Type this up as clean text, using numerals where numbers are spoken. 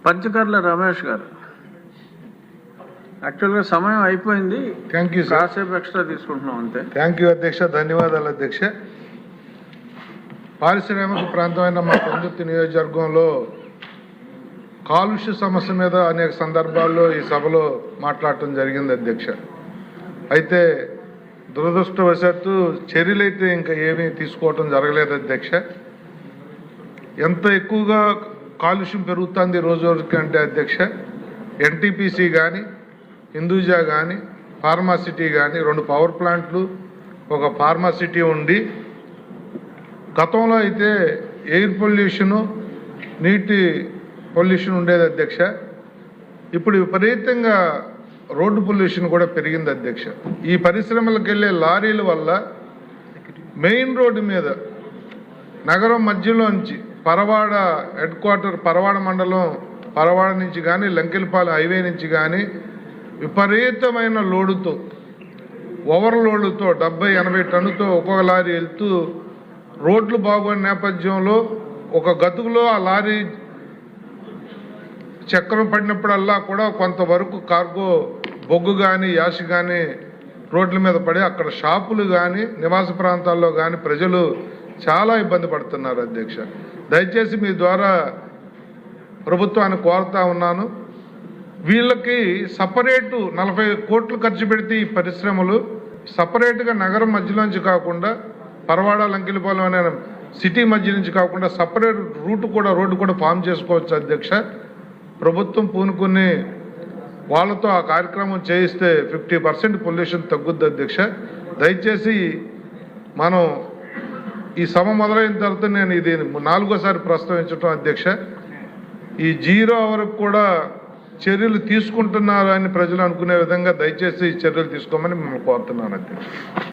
పంచకర్ల రమేష్ గారు. యాక్చువల్గా సమయం అయిపోయింది. Thank you sir. కాసేపు ఎక్స్ట్రా తీసుకుంటున్నాం అంతే. థ్యాంక్ యూ అధ్యక్ష, ధన్యవాదాలు అధ్యక్ష. పారిశ్రామిక ప్రాంతమైన మా పొందుర్తి నియోజకవర్గంలో కాలుష్య సమస్య మీద అనేక సందర్భాల్లో ఈ సభలో మాట్లాడటం జరిగింది అధ్యక్ష. అయితే దురదృష్టవశాత్తు చర్యలైతే ఇంకా ఏమీ తీసుకోవటం జరగలేదు అధ్యక్ష. ఎంత ఎక్కువగా కాలుష్యం పెరుగుతుంది రోజు రోజుకి అంటే అధ్యక్ష, ఎన్టీపీసీ కానీ హిందూజా కానీ ఫార్మాసిటీ కానీ 2 పవర్ ప్లాంట్లు, ఒక ఫార్మాసిటీ ఉండి గతంలో అయితే ఎయిర్ పొల్యూషను, నీటి పొల్యూషన్ ఉండేది అధ్యక్ష. ఇప్పుడు విపరీతంగా రోడ్డు పొల్యూషన్ కూడా పెరిగింది అధ్యక్ష. ఈ పరిశ్రమలకు వెళ్ళే లారీల వల్ల మెయిన్ రోడ్డు మీద నగరం మధ్యలోంచి పరవాడ హెడ్ క్వార్టర్, పరవాడ మండలం, పరవాడ నుంచి కానీ లంకెలపాలెం హైవే నుంచి కానీ విపరీతమైన లోడుతో, ఓవర్లోడ్తో 70-80 టన్నుతో ఒక్కొక్క లారీ వెళ్తూ రోడ్లు బాగోని నేపథ్యంలో ఒక గతుకులో ఆ లారీ చక్రం పడినప్పుడల్లా కూడా కొంతవరకు కార్గో బొగ్గు కానీ యాష్ కానీ రోడ్ల మీద పడి అక్కడ షాపులు కానీ నివాస ప్రాంతాల్లో కానీ ప్రజలు చాలా ఇబ్బంది పడుతున్నారు అధ్యక్ష. దయచేసి మీ ద్వారా ప్రభుత్వాన్ని కోరుతా ఉన్నాను, వీళ్ళకి సపరేటు 40 కోట్లు ఖర్చు పెడితే ఈ పరిశ్రమలు సపరేట్గా నగరం మధ్యలోంచి కాకుండా పరవాడ లంకెలపాలెం అనే సిటీ మధ్య నుంచి కాకుండా సపరేట్ రోడ్డు కూడా ఫామ్ చేసుకోవచ్చు అధ్యక్ష. ప్రభుత్వం పూనుకుని వాళ్ళతో ఆ కార్యక్రమం చేయిస్తే 50% పొల్యూషన్ తగ్గుద్ది అధ్యక్ష. దయచేసి మనం ఈ సభ మొదలైన తర్వాత నేను ఇది 4వ ప్రస్తావించడం అధ్యక్ష. ఈ 0 వరకు కూడా చర్యలు తీసుకుంటున్నారు అని ప్రజలు అనుకునే విధంగా దయచేసి చర్యలు తీసుకోమని మిమ్మల్ని కోరుతున్నాను అధ్యక్ష.